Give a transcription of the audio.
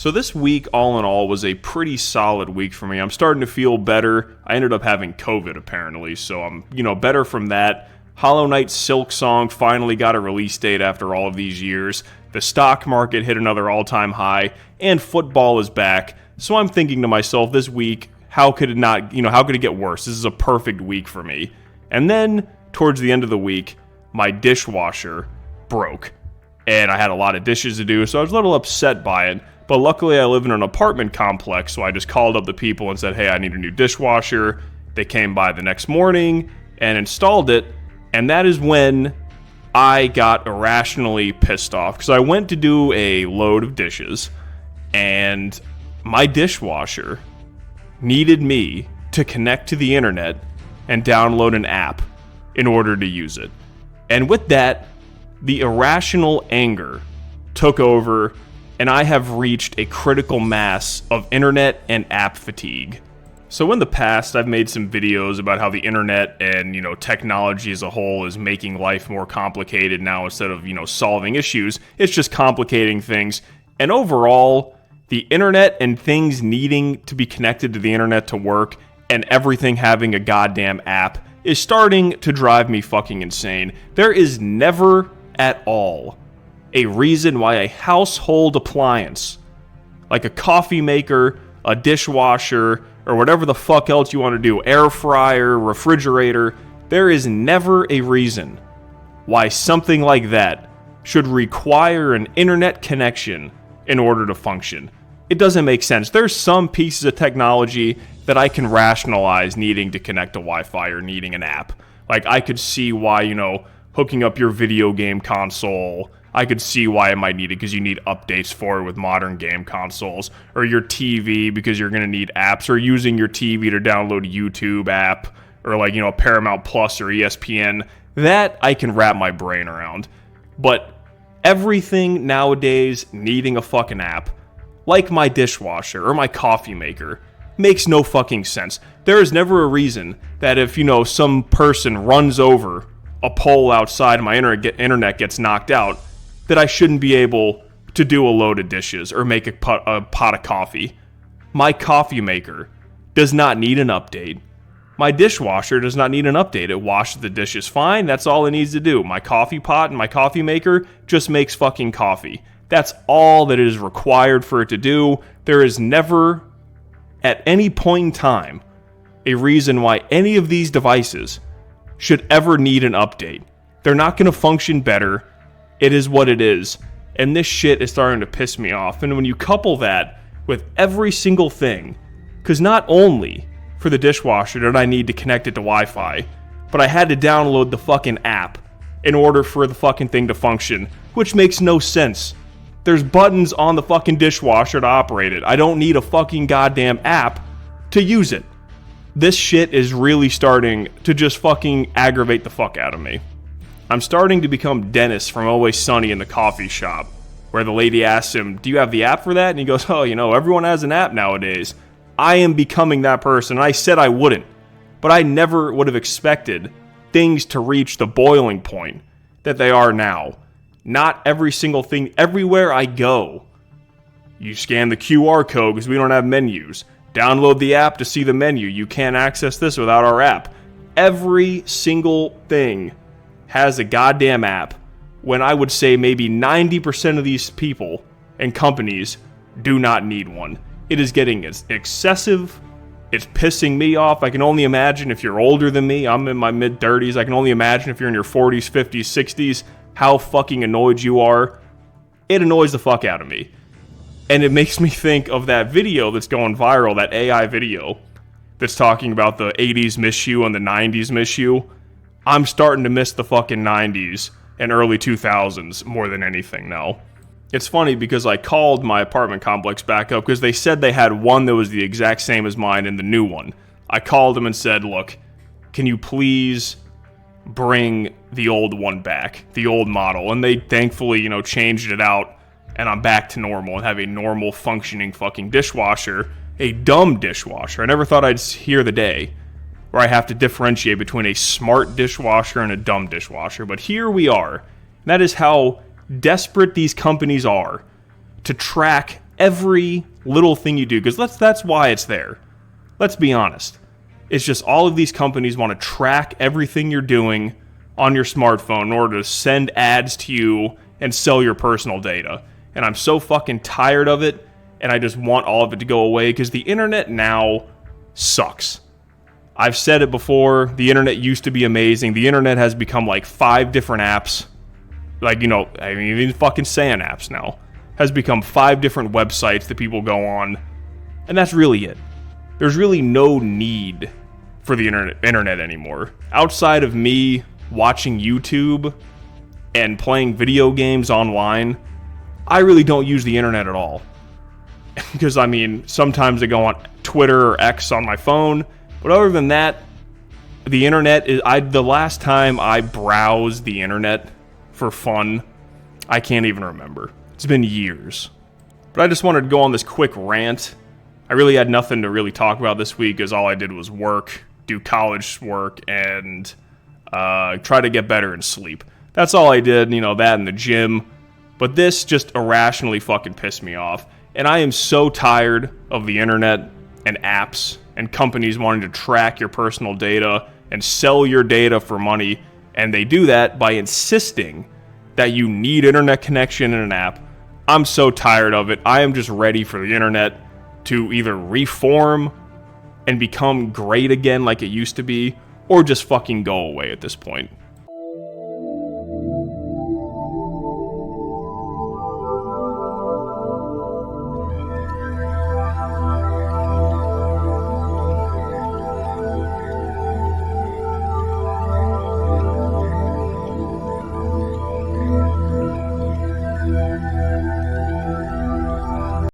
So this week, all in all, was a pretty solid week for me. I'm starting to feel better. I ended up having COVID, apparently, so I'm, better from that. Hollow Knight's Silk Song finally got a release date after all of these years. The stock market hit another all-time high, and football is back. So I'm thinking to myself this week, how could it get worse? This is a perfect week for me. And then, towards the end of the week, my dishwasher broke. And I had a lot of dishes to do, so I was a little upset by it. But luckily, I live in an apartment complex, so I just called up the people and said, hey, I need a new dishwasher. They came by the next morning and installed it. And that is when I got irrationally pissed off, because I went to do a load of dishes, and my dishwasher needed me to connect to the internet and download an app in order to use it. And with that, the irrational anger took over, and I have reached a critical mass of internet and app fatigue. So in the past, I've made some videos about how the internet and, technology as a whole is making life more complicated now. Instead of, solving issues, it's just complicating things. And overall, the internet and things needing to be connected to the internet to work and everything having a goddamn app is starting to drive me fucking insane. There is never at all a reason why a household appliance, like a coffee maker, a dishwasher, or whatever the fuck else you want to do, air fryer, refrigerator, there is never a reason why something like that should require an internet connection in order to function. It doesn't make sense. There's some pieces of technology that I can rationalize needing to connect to Wi-Fi or needing an app. Like, I could see why, hooking up your video game console, I could see why it might need it because you need updates for it with modern game consoles, or your TV because you're going to need apps, or using your TV to download a YouTube app, or Paramount Plus or ESPN. That I can wrap my brain around. But everything nowadays needing a fucking app, like my dishwasher or my coffee maker, makes no fucking sense. There is never a reason that if, some person runs over a pole outside and my internet gets knocked out, that I shouldn't be able to do a load of dishes or make a pot of coffee. My coffee maker does not need an update. My dishwasher does not need an update. It washes the dishes fine. That's all it needs to do. My coffee pot and my coffee maker just makes fucking coffee. That's all that is required for it to do. There is never, at any point in time, a reason why any of these devices should ever need an update. They're not going to function better. It is what it is. And this shit is starting to piss me off. And when you couple that with every single thing, because not only for the dishwasher did I need to connect it to Wi-Fi, but I had to download the fucking app in order for the fucking thing to function, which makes no sense. There's buttons on the fucking dishwasher to operate it. I don't need a fucking goddamn app to use it. This shit is really starting to just fucking aggravate the fuck out of me. I'm starting to become Dennis from Always Sunny in the coffee shop, where the lady asks him, do you have the app for that? And he goes, oh, everyone has an app nowadays. I am becoming that person. I said I wouldn't, but I never would have expected things to reach the boiling point that they are now. Not every single thing, everywhere I go, you scan the QR code because we don't have menus. Download the app to see the menu. You can't access this without our app. Every single thing has a goddamn app, when I would say maybe 90% of these people and companies do not need one. It is getting excessive. It's pissing me off. I can only imagine if you're older than me. I'm in my mid-30s. I can only imagine if you're in your 40s, 50s, 60s, how fucking annoyed you are. It annoys the fuck out of me. And it makes me think of that video that's going viral, that AI video that's talking about the 80s miss you and the 90s miss you. I'm starting to miss the fucking 90s and early 2000s more than anything now. It's funny because I called my apartment complex back up because they said they had one that was the exact same as mine and the new one. I called them and said, look, can you please bring the old one back, the old model? And they thankfully, changed it out, and I'm back to normal and have a normal functioning fucking dishwasher, a dumb dishwasher. I never thought I'd hear the day where I have to differentiate between a smart dishwasher and a dumb dishwasher. But here we are. And that is how desperate these companies are to track every little thing you do, because that's why it's there. Let's be honest. It's just all of these companies want to track everything you're doing on your smartphone in order to send ads to you and sell your personal data. And I'm so fucking tired of it, and I just want all of it to go away, because the internet now sucks. I've said it before, the internet used to be amazing. The internet has become like 5 different apps. Like, even fucking saying apps now. Has become 5 different websites that people go on. And that's really it. There's really no need for the internet anymore. Outside of me watching YouTube and playing video games online, I really don't use the internet at all. Because, sometimes I go on Twitter or X on my phone. But other than that, the internet is... the last time I browsed the internet for fun, I can't even remember. It's been years. But I just wanted to go on this quick rant. I really had nothing to really talk about this week, as all I did was work, do college work, and try to get better and sleep. That's all I did, that in the gym. But this just irrationally fucking pissed me off. And I am so tired of the internet and apps and companies wanting to track your personal data and sell your data for money. And they do that by insisting that you need internet connection in an app. I'm so tired of it. I am just ready for the internet to either reform and become great again like it used to be, or just fucking go away at this point.